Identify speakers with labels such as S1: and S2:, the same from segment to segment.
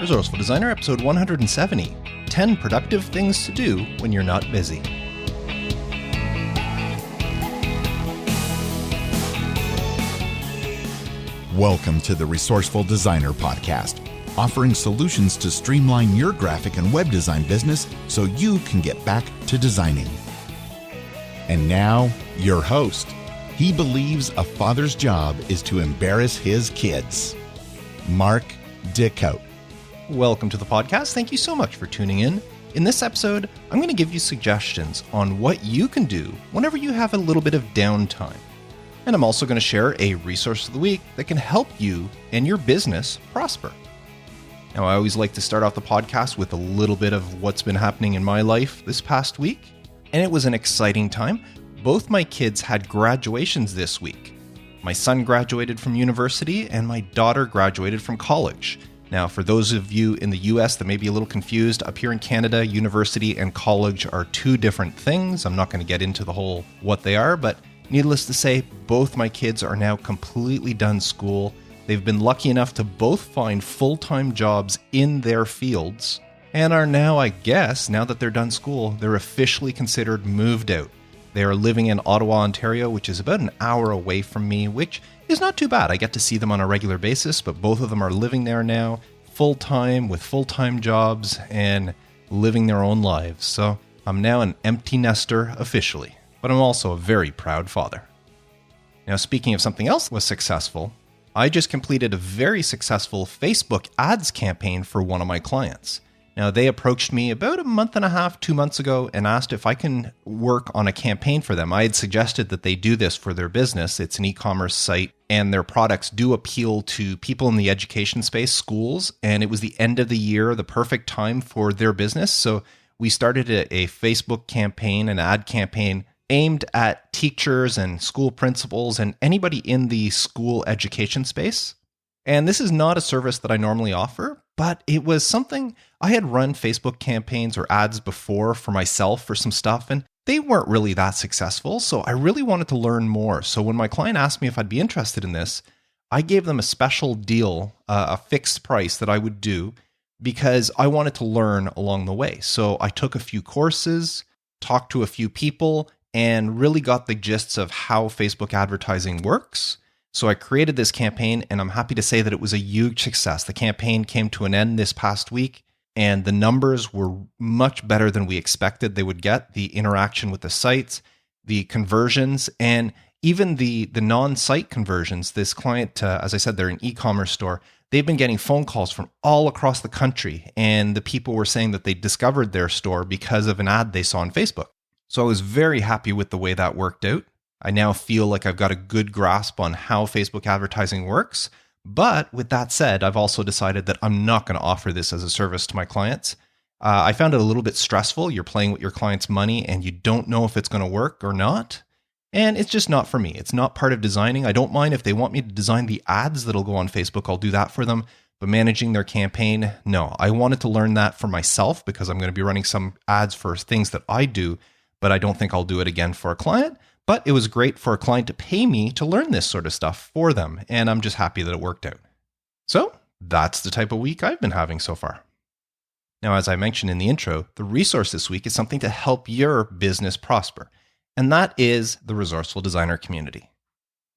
S1: Resourceful Designer, episode 170, 10 Productive Things to Do When You're Not Busy.
S2: Welcome to the Resourceful Designer Podcast, offering solutions to streamline your graphic and web design business so you can get back to designing. And now, your host. He believes a father's job is to embarrass his kids. Mark DeCote.
S1: Welcome to the podcast. Thank you so much for tuning in. In this episode, I'm going to give you suggestions on what you can do whenever you have a little bit of downtime. And I'm also going to share a resource of the week that can help you and your business prosper. Now, I always like to start off the podcast with a little bit of what's been happening in my life this past week. And it was an exciting time. Both my kids had graduations this week. My son graduated from university and my daughter graduated from college. Now, for those of you in the US that may be a little confused, up here in Canada, university and college are two different things. I'm not going to get into the whole what they are, but needless to say, both my kids are now completely done school. They've been lucky enough to both find full-time jobs in their fields and are now, I guess, now that they're done school, they're officially considered moved out. They are living in Ottawa, Ontario, which is about an hour away from me, which is not too bad. I get to see them on a regular basis, but both of them are living there now, full-time, with full-time jobs, and living their own lives. So I'm now an empty nester officially, but I'm also a very proud father. Now, speaking of something else that was successful, I just completed a very successful Facebook ads campaign for one of my clients. Now, they approached me about a month and a half, 2 months ago, and asked if I can work on a campaign for them. I had suggested that they do this for their business. It's an e-commerce site, and their products do appeal to people in the education space, schools, and it was the end of the year, the perfect time for their business. So we started a Facebook campaign, an ad campaign, aimed at teachers and school principals and anybody in the school education space. And this is not a service that I normally offer, but it was something I had run Facebook campaigns or ads before for myself for some stuff, and they weren't really that successful. So I really wanted to learn more. So when my client asked me if I'd be interested in this, I gave them a special deal, a fixed price that I would do because I wanted to learn along the way. So I took a few courses, talked to a few people, and really got the gists of how Facebook advertising works. So I created this campaign, and I'm happy to say that it was a huge success. The campaign came to an end this past week, and the numbers were much better than we expected they would get. The interaction with the sites, the conversions, and even the non-site conversions. This client, as I said, they're an e-commerce store. They've been getting phone calls from all across the country, and the people were saying that they discovered their store because of an ad they saw on Facebook. So I was very happy with the way that worked out. I now feel like I've got a good grasp on how Facebook advertising works. But with that said, I've also decided that I'm not going to offer this as a service to my clients. I found it a little bit stressful. You're playing with your client's money and you don't know if it's going to work or not. And it's just not for me. It's not part of designing. I don't mind if they want me to design the ads that'll go on Facebook. I'll do that for them. But managing their campaign, no. I wanted to learn that for myself because I'm going to be running some ads for things that I do, but I don't think I'll do it again for a client. But it was great for a client to pay me to learn this sort of stuff for them, and I'm just happy that it worked out. So that's the type of week I've been having so far. Now, as I mentioned in the intro, the resource this week is something to help your business prosper, and that is the Resourceful Designer community.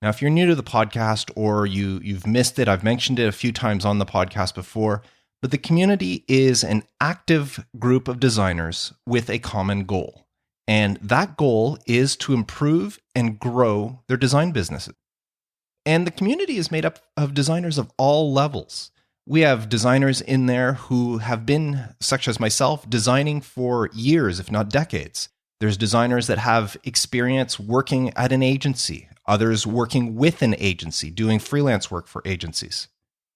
S1: Now, if you're new to the podcast or you've missed it, I've mentioned it a few times on the podcast before, but the community is an active group of designers with a common goal. And that goal is to improve and grow their design businesses. And the community is made up of designers of all levels. We have designers in there who have been, such as myself, designing for years, if not decades. There's designers that have experience working at an agency, others working with an agency, doing freelance work for agencies.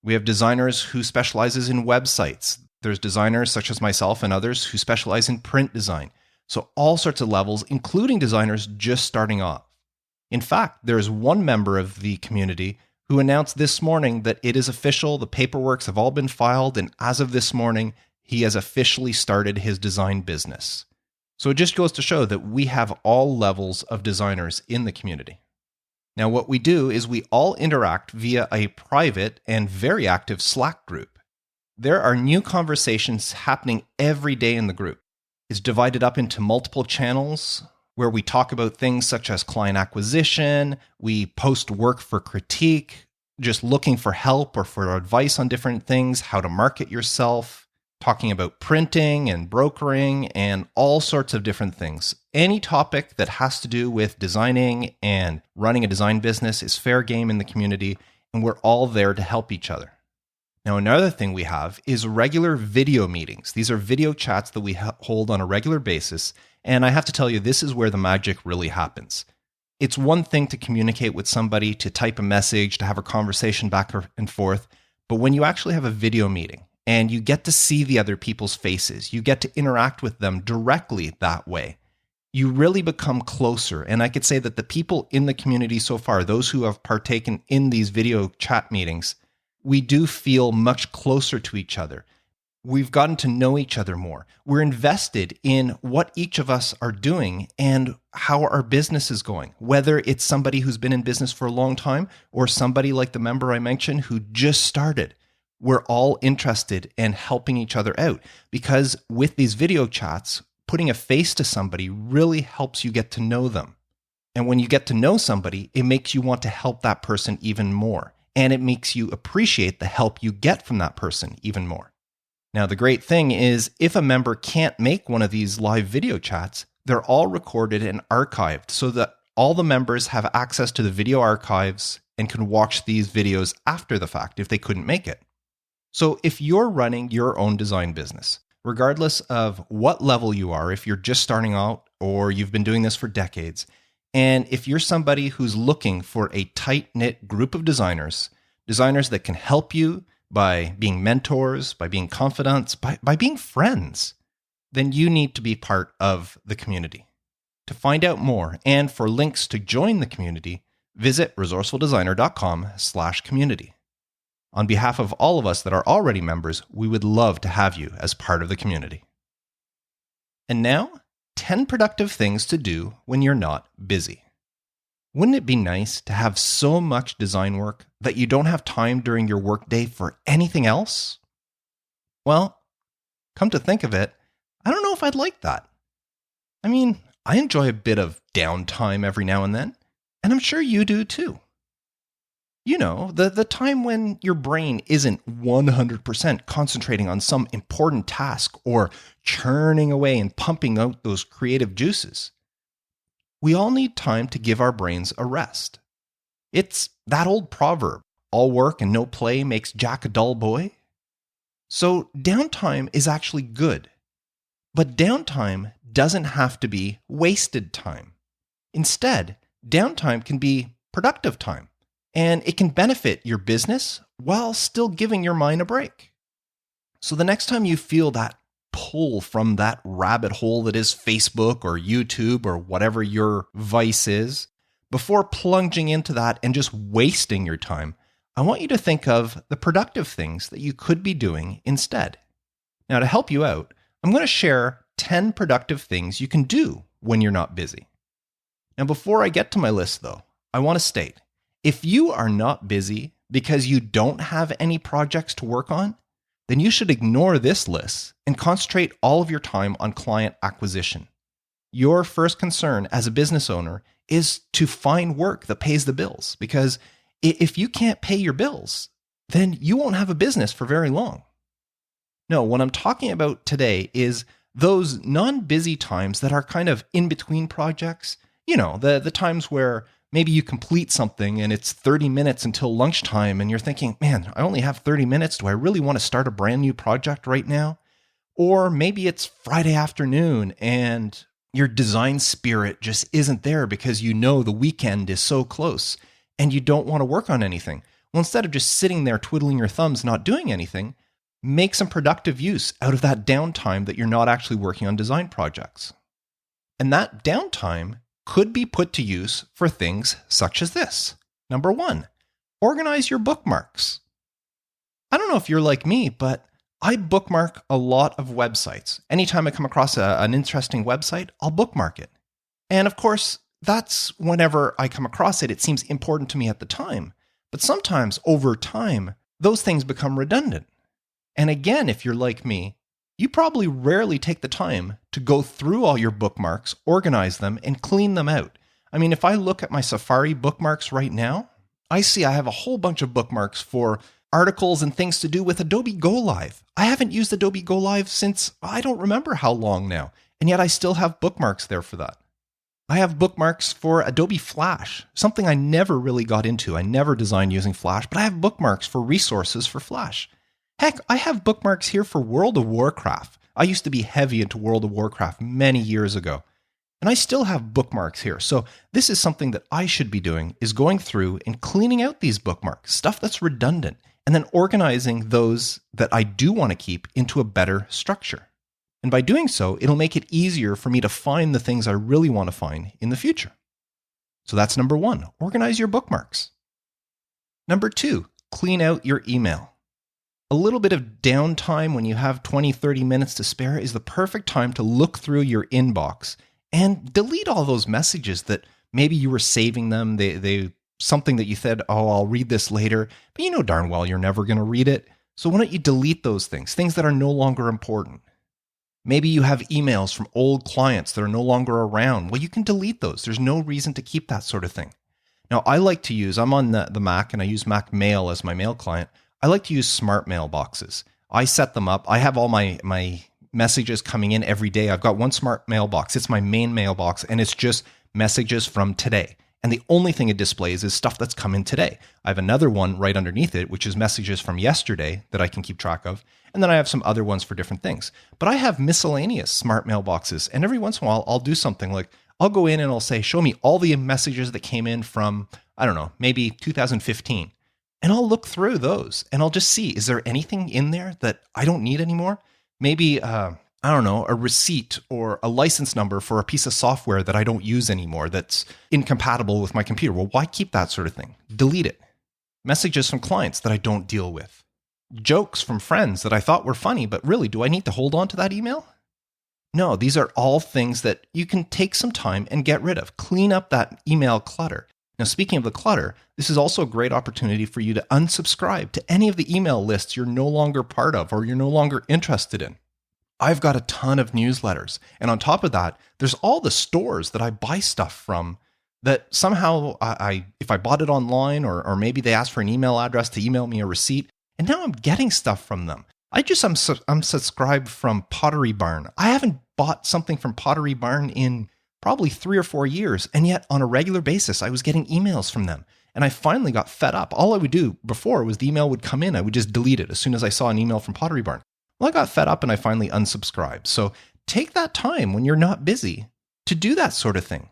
S1: We have designers who specializes in websites. There's designers such as myself and others who specialize in print design. So all sorts of levels, including designers just starting off. In fact, there's one member of the community who announced this morning that it is official, the paperworks have all been filed, and as of this morning, he has officially started his design business. So it just goes to show that we have all levels of designers in the community. Now, what we do is we all interact via a private and very active Slack group. There are new conversations happening every day in the group. It's divided up into multiple channels where we talk about things such as client acquisition, we post work for critique, just looking for help or for advice on different things, how to market yourself, talking about printing and brokering and all sorts of different things. Any topic that has to do with designing and running a design business is fair game in the community, and we're all there to help each other. Now, another thing we have is regular video meetings. These are video chats that we hold on a regular basis, and I have to tell you, this is where the magic really happens. It's one thing to communicate with somebody, to type a message, to have a conversation back and forth, but when you actually have a video meeting and you get to see the other people's faces, you get to interact with them directly that way, you really become closer. And I could say that the people in the community so far, those who have partaken in these video chat meetings, we do feel much closer to each other. We've gotten to know each other more. We're invested in what each of us are doing and how our business is going, whether it's somebody who's been in business for a long time or somebody like the member I mentioned who just started. We're all interested in helping each other out because with these video chats, putting a face to somebody really helps you get to know them. And when you get to know somebody, it makes you want to help that person even more. And it makes you appreciate the help you get from that person even more. Now, the great thing is if a member can't make one of these live video chats, they're all recorded and archived so that all the members have access to the video archives and can watch these videos after the fact if they couldn't make it. So if you're running your own design business, regardless of what level you are, if you're just starting out or you've been doing this for decades, and if you're somebody who's looking for a tight-knit group of designers that can help you by being mentors, by being confidants, by being friends, then you need to be part of the community. To find out more and for links to join the community, visit resourcefuldesigner.com/community. On behalf of all of us that are already members, we would love to have you as part of the community. And now, 10 productive things to do when you're not busy. Wouldn't it be nice to have so much design work that you don't have time during your workday for anything else? Well, come to think of it, I don't know if I'd like that. I mean, I enjoy a bit of downtime every now and then, and I'm sure you do too. You know, the time when your brain isn't 100% concentrating on some important task or churning away and pumping out those creative juices. We all need time to give our brains a rest. It's that old proverb, all work and no play makes Jack a dull boy. So downtime is actually good. But downtime doesn't have to be wasted time. Instead, downtime can be productive time. And it can benefit your business while still giving your mind a break. So the next time you feel that pull from that rabbit hole that is Facebook or YouTube or whatever your vice is, before plunging into that and just wasting your time, I want you to think of the productive things that you could be doing instead. Now, to help you out, I'm going to share 10 productive things you can do when you're not busy. Now, before I get to my list, though, I want to state, if you are not busy because you don't have any projects to work on, then you should ignore this list and concentrate all of your time on client acquisition. Your first concern as a business owner is to find work that pays the bills, because if you can't pay your bills, then you won't have a business for very long. No, what I'm talking about today is those non-busy times that are kind of in between projects. You know, the times where maybe you complete something and it's 30 minutes until lunchtime and you're thinking, man, I only have 30 minutes. Do I really want to start a brand new project right now? Or maybe it's Friday afternoon and your design spirit just isn't there because you know the weekend is so close and you don't want to work on anything. Well, instead of just sitting there twiddling your thumbs, not doing anything, make some productive use out of that downtime that you're not actually working on design projects. And that downtime could be put to use for things such as this. Number 1, organize your bookmarks. I don't know if you're like me, but I bookmark a lot of websites. Anytime I come across an interesting website, I'll bookmark it. And of course, that's whenever I come across it, it seems important to me at the time. But sometimes over time, those things become redundant. And again, if you're like me, you probably rarely take the time to go through all your bookmarks, organize them, and clean them out. I mean, if I look at my Safari bookmarks right now, I see I have a whole bunch of bookmarks for articles and things to do with Adobe Go Live. I haven't used Adobe Go Live since I don't remember how long now, and yet I still have bookmarks there for that. I have bookmarks for Adobe Flash, something I never really got into. I never designed using Flash, but I have bookmarks for resources for Flash. Heck, I have bookmarks here for World of Warcraft. I used to be heavy into World of Warcraft many years ago, and I still have bookmarks here. So this is something that I should be doing, is going through and cleaning out these bookmarks, stuff that's redundant, and then organizing those that I do want to keep into a better structure. And by doing so, it'll make it easier for me to find the things I really want to find in the future. So that's number 1, organize your bookmarks. Number 2, clean out your email. A little bit of downtime when you have 20, 30 minutes to spare is the perfect time to look through your inbox and delete all those messages that maybe you were saving them. They something that you said, oh, I'll read this later, but you know darn well you're never going to read it. So why don't you delete those things that are no longer important? Maybe you have emails from old clients that are no longer around. Well, you can delete those. There's no reason to keep that sort of thing. Now, I like to use, I'm on the Mac and I use Mac Mail as my mail client. I like to use smart mailboxes. I set them up. I have all my messages coming in every day. I've got one smart mailbox. It's my main mailbox, and it's just messages from today. And the only thing it displays is stuff that's come in today. I have another one right underneath it, which is messages from yesterday that I can keep track of. And then I have some other ones for different things. But I have miscellaneous smart mailboxes. And every once in a while, I'll do something like, I'll go in and I'll say, show me all the messages that came in from, I don't know, maybe 2015. And I'll look through those and I'll just see, is there anything in there that I don't need anymore? Maybe, I don't know, a receipt or a license number for a piece of software that I don't use anymore that's incompatible with my computer. Well, why keep that sort of thing? Delete it. Messages from clients that I don't deal with. Jokes from friends that I thought were funny, but really, do I need to hold on to that email? No, these are all things that you can take some time and get rid of. Clean up that email clutter. Now, speaking of the clutter, this is also a great opportunity for you to unsubscribe to any of the email lists you're no longer part of or you're no longer interested in. I've got a ton of newsletters. And on top of that, there's all the stores that I buy stuff from that somehow if I bought it online or maybe they asked for an email address to email me a receipt, and now I'm getting stuff from them. I'm subscribed from Pottery Barn. I haven't bought something from Pottery Barn in probably 3 or 4 years. And yet on a regular basis, I was getting emails from them. And I finally got fed up. All I would do before was the email would come in. I would just delete it as soon as I saw an email from Pottery Barn. Well, I got fed up and I finally unsubscribed. So take that time when you're not busy to do that sort of thing.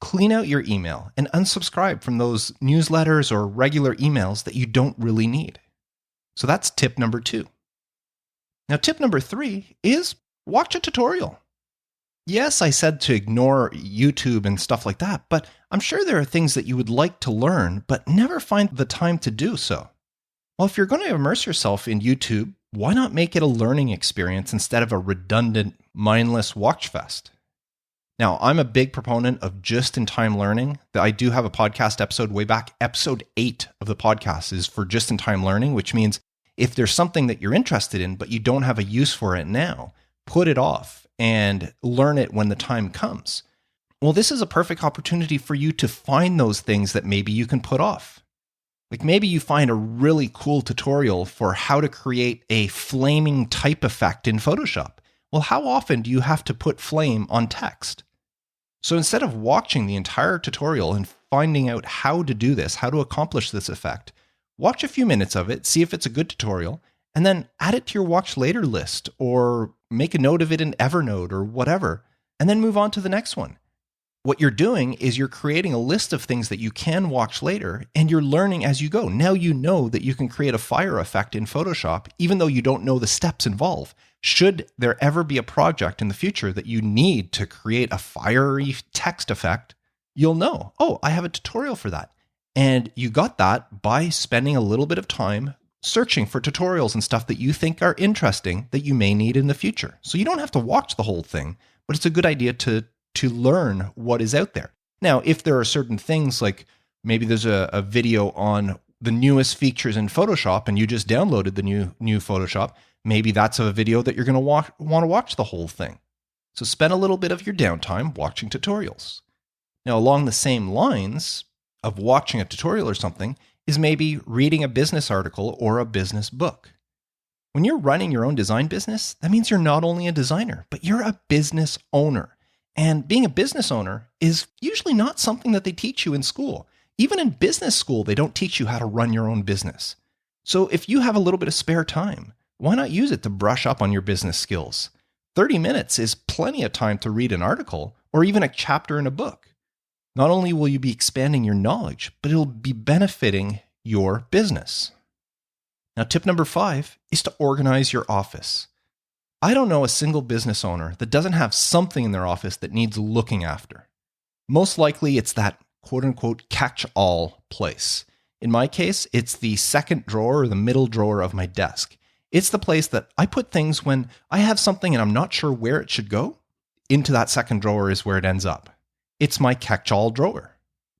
S1: Clean out your email and unsubscribe from those newsletters or regular emails that you don't really need. So that's tip number 2. Now, tip number 3 is watch a tutorial. Yes, I said to ignore YouTube and stuff like that, but I'm sure there are things that you would like to learn, but never find the time to do so. Well, if you're going to immerse yourself in YouTube, why not make it a learning experience instead of a redundant, mindless watch fest? Now, I'm a big proponent of just-in-time learning. I do have a podcast episode way back. Episode 8 of the podcast is for just-in-time learning, which means if there's something that you're interested in, but you don't have a use for it now, put it off and learn it when the time comes. Well, this is a perfect opportunity for you to find those things that maybe you can put off. Like maybe you find a really cool tutorial for how to create a flaming type effect in Photoshop. Well, how often do you have to put flame on text? So instead of watching the entire tutorial and finding out how to do this, how to accomplish this effect, watch a few minutes of it, see if it's a good tutorial, and then add it to your watch later list or make a note of it in Evernote or whatever, and then move on to the next one. What you're doing is you're creating a list of things that you can watch later, and you're learning as you go. Now you know that you can create a fire effect in Photoshop, even though you don't know the steps involved. Should there ever be a project in the future that you need to create a fiery text effect, you'll know, oh, I have a tutorial for that. And you got that by spending a little bit of time searching for tutorials and stuff that you think are interesting that you may need in the future. So you don't have to watch the whole thing, but it's a good idea to learn what is out there. Now, if there are certain things like maybe there's a video on the newest features in Photoshop and you just downloaded the new Photoshop, maybe that's a video that you're going to want to watch the whole thing. So spend a little bit of your downtime watching tutorials. Now, along the same lines of watching a tutorial or something is maybe reading a business article or a business book. When you're running your own design business, that means you're not only a designer, but you're a business owner. And being a business owner is usually not something that they teach you in school. Even in business school, they don't teach you how to run your own business. So if you have a little bit of spare time, why not use it to brush up on your business skills? 30 minutes is plenty of time to read an article or even a chapter in a book. Not only will you be expanding your knowledge, but it'll be benefiting your business. Now, tip number 5 is to organize your office. I don't know a single business owner that doesn't have something in their office that needs looking after. Most likely, it's that quote-unquote catch-all place. In my case, it's the second drawer or the middle drawer of my desk. It's the place that I put things when I have something and I'm not sure where it should go. Into that second drawer is where it ends up. It's my catch-all drawer.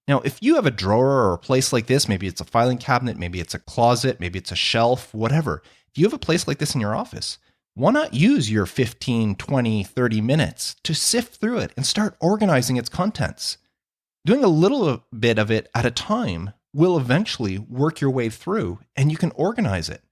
S1: Now, if you have a drawer or a place like this, maybe it's a filing cabinet, maybe it's a closet, maybe it's a shelf, whatever. If you have a place like this in your office, why not use your 15, 20, 30 minutes to sift through it and start organizing its contents? Doing a little bit of it at a time will eventually work your way through and you can organize it.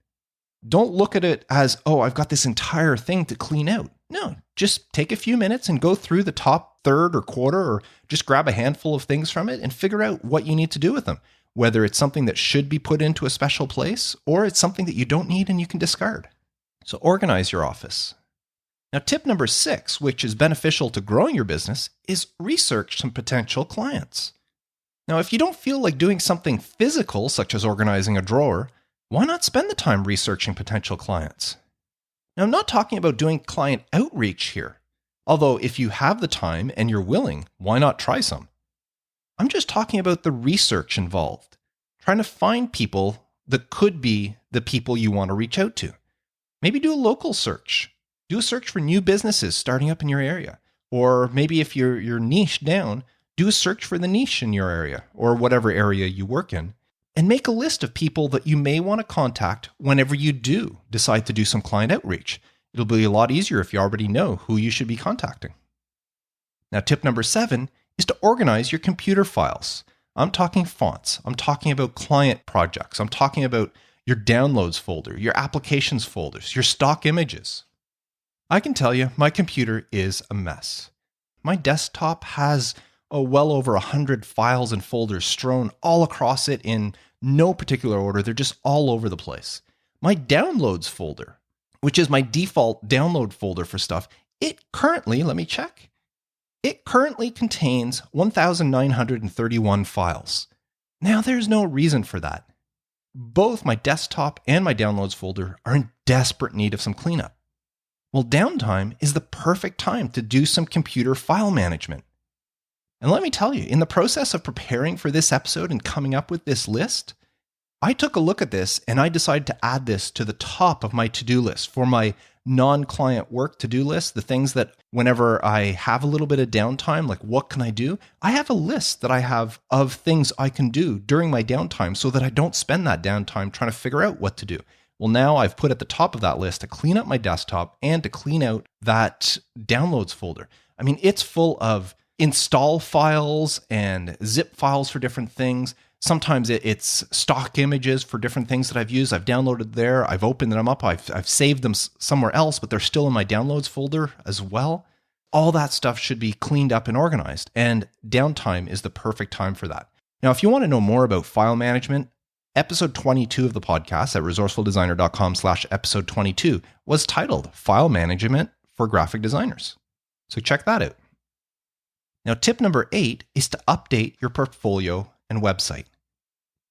S1: Don't look at it as, oh, I've got this entire thing to clean out. No, just take a few minutes and go through the top third or quarter or just grab a handful of things from it and figure out what you need to do with them. Whether it's something that should be put into a special place or it's something that you don't need and you can discard. So organize your office. Now, tip number 6, which is beneficial to growing your business, is research some potential clients. Now, if you don't feel like doing something physical, such as organizing a drawer, why not spend the time researching potential clients? Now, I'm not talking about doing client outreach here. Although, if you have the time and you're willing, why not try some? I'm just talking about the research involved, trying to find people that could be the people you want to reach out to. Maybe do a local search. Do a search for new businesses starting up in your area. Or maybe if you're niched down, do a search for the niche in your area or whatever area you work in. And make a list of people that you may want to contact whenever you do decide to do some client outreach. It'll be a lot easier if you already know who you should be contacting. Now, tip number 7 is to organize your computer files. I'm talking fonts. I'm talking about client projects. I'm talking about your downloads folder, your applications folders, your stock images. I can tell you, my computer is a mess. My desktop has well over 100 files and folders strewn all across it in no particular order. They're just all over the place. My downloads folder, which is my default download folder for stuff, it currently, let me check, it currently contains 1,931 files. Now, there's no reason for that. Both my desktop and my downloads folder are in desperate need of some cleanup. Well, downtime is the perfect time to do some computer file management. And let me tell you, in the process of preparing for this episode and coming up with this list, I took a look at this and I decided to add this to the top of my to-do list for my non-client work to-do list, the things that whenever I have a little bit of downtime, like what can I do? I have a list that I have of things I can do during my downtime so that I don't spend that downtime trying to figure out what to do. Well, now I've put at the top of that list to clean up my desktop and to clean out that downloads folder. I mean, it's full of install files and zip files for different things. Sometimes it's stock images for different things that I've used. I've downloaded there. I've opened them up. I've saved them somewhere else, but they're still in my downloads folder as well. All that stuff should be cleaned up and organized, and downtime is the perfect time for that. Now, if you want to know more about file management, episode 22 of the podcast at resourcefuldesigner.com/episode 22 was titled File Management for Graphic Designers. So check that out. Now, tip number 8 is to update your portfolio and website.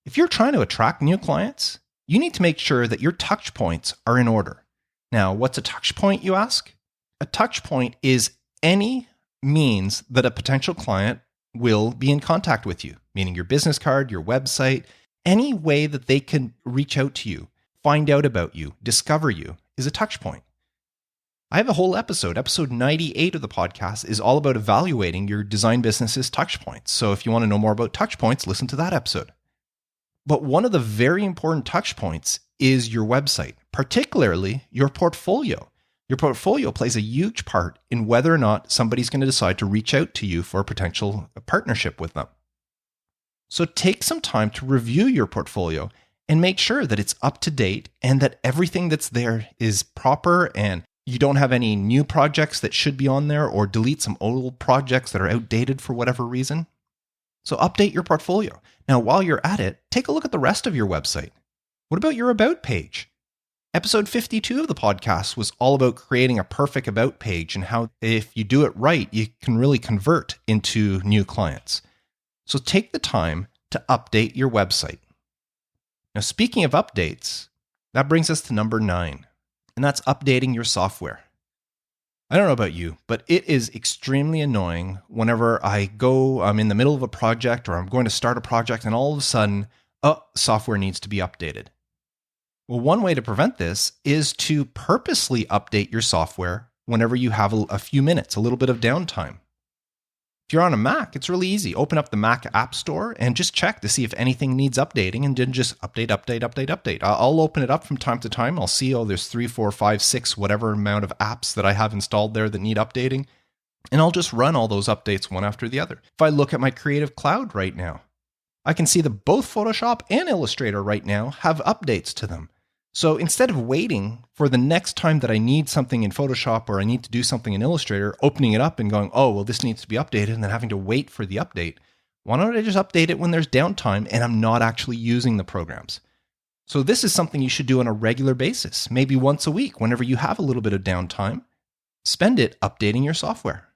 S1: If you're trying to attract new clients, you need to make sure that your touch points are in order. Now, what's a touch point, you ask? A touch point is any means that a potential client will be in contact with you, meaning your business card, your website, any way that they can reach out to you, find out about you, discover you is a touch point. I have a whole episode 98 of the podcast is all about evaluating your design business's touch points. So if you want to know more about touch points, listen to that episode. But one of the very important touch points is your website, particularly your portfolio. Your portfolio plays a huge part in whether or not somebody's going to decide to reach out to you for a potential partnership with them. So take some time to review your portfolio and make sure that it's up to date and that everything that's there is proper and you don't have any new projects that should be on there, or delete some old projects that are outdated for whatever reason. So update your portfolio. Now, while you're at it, take a look at the rest of your website. What about your About page? Episode 52 of the podcast was all about creating a perfect About page and how, if you do it right, you can really convert into new clients. So take the time to update your website. Now, speaking of updates, that brings us to number 9, and that's updating your software. I don't know about you, but it is extremely annoying whenever I'm in the middle of a project or I'm going to start a project and all of a sudden, software needs to be updated. Well, one way to prevent this is to purposely update your software whenever you have a few minutes, a little bit of downtime. If you're on a Mac, it's really easy. Open up the Mac App Store and just check to see if anything needs updating, and then just update. I'll open it up from time to time. I'll see, there's 3, 4, 5, 6, whatever amount of apps that I have installed there that need updating. And I'll just run all those updates one after the other. If I look at my Creative Cloud right now, I can see that both Photoshop and Illustrator right now have updates to them. So instead of waiting for the next time that I need something in Photoshop or I need to do something in Illustrator, opening it up and going, this needs to be updated, and then having to wait for the update, why don't I just update it when there's downtime and I'm not actually using the programs? So this is something you should do on a regular basis, maybe once a week, whenever you have a little bit of downtime. Spend it updating your software.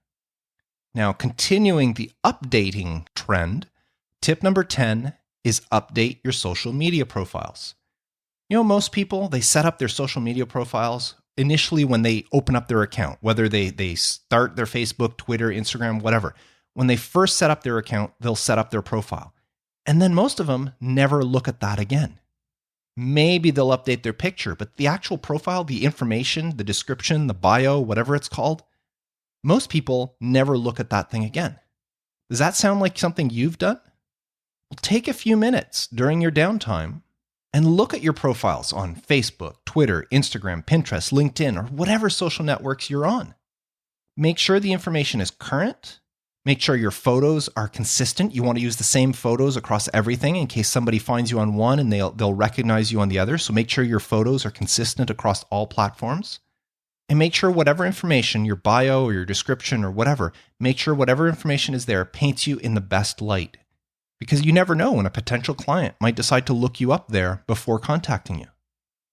S1: Now, continuing the updating trend, tip number 10 is update your social media profiles. Most people, they set up their social media profiles initially when they open up their account, whether they start their Facebook, Twitter, Instagram, whatever. When they first set up their account, they'll set up their profile. And then most of them never look at that again. Maybe they'll update their picture, but the actual profile, the information, the description, the bio, whatever it's called, most people never look at that thing again. Does that sound like something you've done? Well, take a few minutes during your downtime and look at your profiles on Facebook, Twitter, Instagram, Pinterest, LinkedIn, or whatever social networks you're on. Make sure the information is current. Make sure your photos are consistent. You want to use the same photos across everything in case somebody finds you on one and they'll recognize you on the other. So make sure your photos are consistent across all platforms. And make sure whatever information, your bio or your description or whatever, make sure whatever information is there paints you in the best light. Because you never know when a potential client might decide to look you up there before contacting you.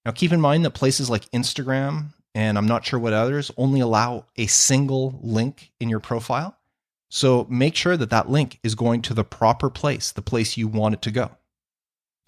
S1: Now, keep in mind that places like Instagram, and I'm not sure what others, only allow a single link in your profile. So make sure that that link is going to the proper place, the place you want it to go.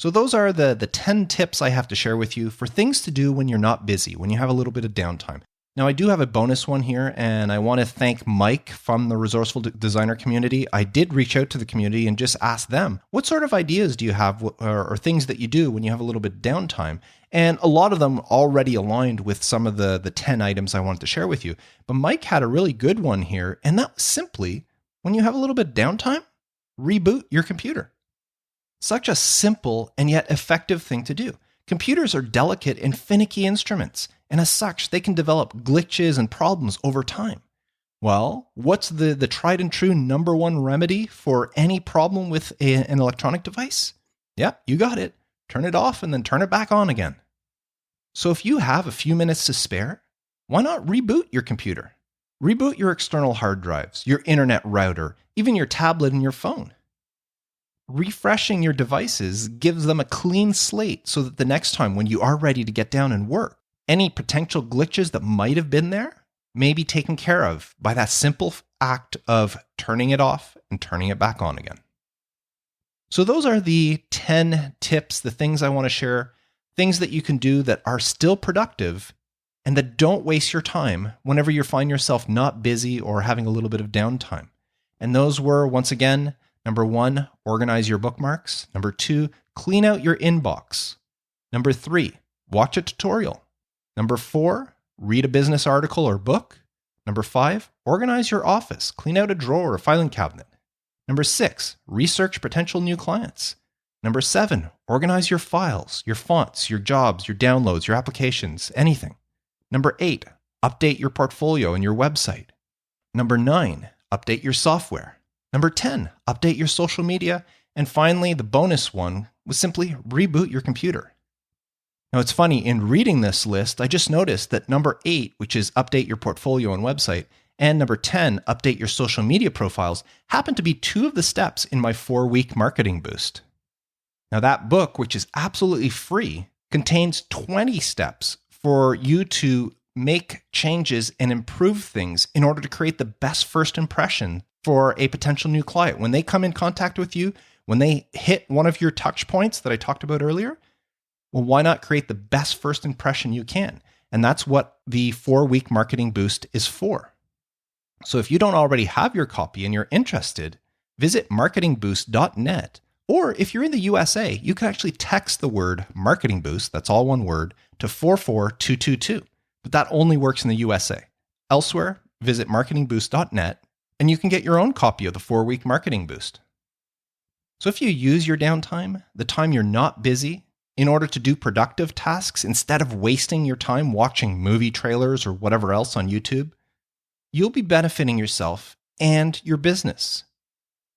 S1: So those are the 10 tips I have to share with you for things to do when you're not busy, when you have a little bit of downtime. Now, I do have a bonus one here, and I want to thank Mike from the Resourceful Designer community. I did reach out to the community and just ask them, what sort of ideas do you have or things that you do when you have a little bit of downtime? And a lot of them already aligned with some of the 10 items I wanted to share with you. But Mike had a really good one here, and that was simply, when you have a little bit of downtime, reboot your computer. Such a simple and yet effective thing to do. Computers are delicate and finicky instruments, and as such, they can develop glitches and problems over time. Well, what's the tried and true number one remedy for any problem with an electronic device? Yeah, you got it. Turn it off and then turn it back on again. So if you have a few minutes to spare, why not reboot your computer? Reboot your external hard drives, your internet router, even your tablet and your phone. Refreshing your devices gives them a clean slate so that the next time when you are ready to get down and work, any potential glitches that might have been there may be taken care of by that simple act of turning it off and turning it back on again. So those are the 10 tips, the things I want to share, things that you can do that are still productive and that don't waste your time whenever you find yourself not busy or having a little bit of downtime. And those were, once again, number 1, organize your bookmarks. Number 2, clean out your inbox. Number 3, watch a tutorial. Number 4, read a business article or book. Number 5, organize your office. Clean out a drawer or filing cabinet. Number 6, research potential new clients. Number 7, organize your files, your fonts, your jobs, your downloads, your applications, anything. Number 8, update your portfolio and your website. Number 9, update your software. Number 10, update your social media. And finally, the bonus one was simply reboot your computer. Now, it's funny, in reading this list, I just noticed that number 8, which is update your portfolio and website, and number 10, update your social media profiles, happen to be 2 of the steps in my 4-week marketing boost. Now, that book, which is absolutely free, contains 20 steps for you to make changes and improve things in order to create the best first impression for a potential new client. When they come in contact with you, when they hit one of your touch points that I talked about earlier, well, why not create the best first impression you can? And that's what the 4-week marketing boost is for. So if you don't already have your copy and you're interested, visit marketingboost.net. Or if you're in the USA, you can actually text the word marketing boost, that's all one word, to 44222. But that only works in the USA. Elsewhere, visit marketingboost.net and you can get your own copy of the 4-week marketing boost. So if you use your downtime, the time you're not busy, in order to do productive tasks instead of wasting your time watching movie trailers or whatever else on YouTube, you'll be benefiting yourself and your business.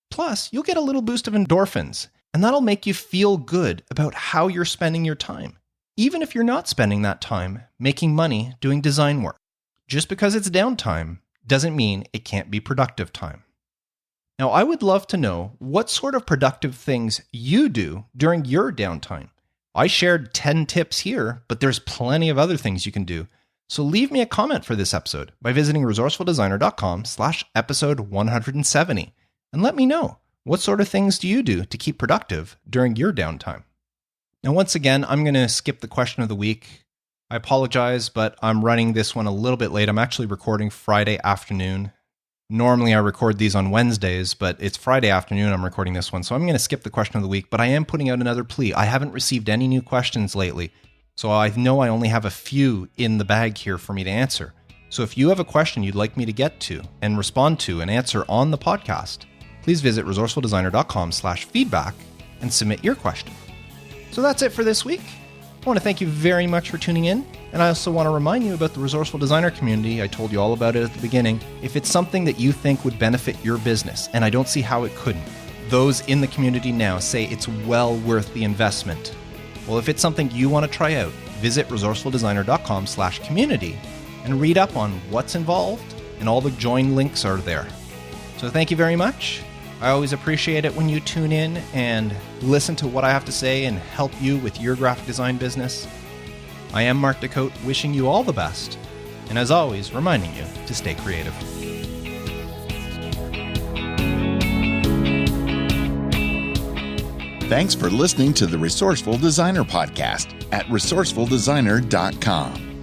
S1: Plus, you'll get a little boost of endorphins, and that'll make you feel good about how you're spending your time, even if you're not spending that time making money doing design work. Just because it's downtime doesn't mean it can't be productive time. Now, I would love to know what sort of productive things you do during your downtime. I shared 10 tips here, but there's plenty of other things you can do. So leave me a comment for this episode by visiting resourcefuldesigner.com/episode 170 and let me know, what sort of things do you do to keep productive during your downtime? Now, once again, I'm going to skip the question of the week. I apologize, but I'm running this one a little bit late. I'm actually recording Friday afternoon. Normally I record these on Wednesdays, but it's Friday afternoon I'm recording this one, so I'm going to skip the question of the week, but I am putting out another plea. I haven't received any new questions lately, so I know I only have a few in the bag here for me to answer. So if you have a question you'd like me to get to and respond to and answer on the podcast, please visit resourcefuldesigner.com/feedback and submit your question. So that's it for this week. I want to thank you very much for tuning in, and I also want to remind you about the Resourceful Designer community. I told you all about it at the beginning. If it's something that you think would benefit your business, and I don't see how it couldn't, those in the community now say it's well worth the investment. Well, if it's something you want to try out, visit resourcefuldesigner.com/community and read up on what's involved, and all the join links are there. So thank you very much. I always appreciate it when you tune in and listen to what I have to say and help you with your graphic design business. I am Mark DeCote, wishing you all the best, and as always, reminding you to stay creative.
S2: Thanks for listening to the Resourceful Designer Podcast at resourcefuldesigner.com.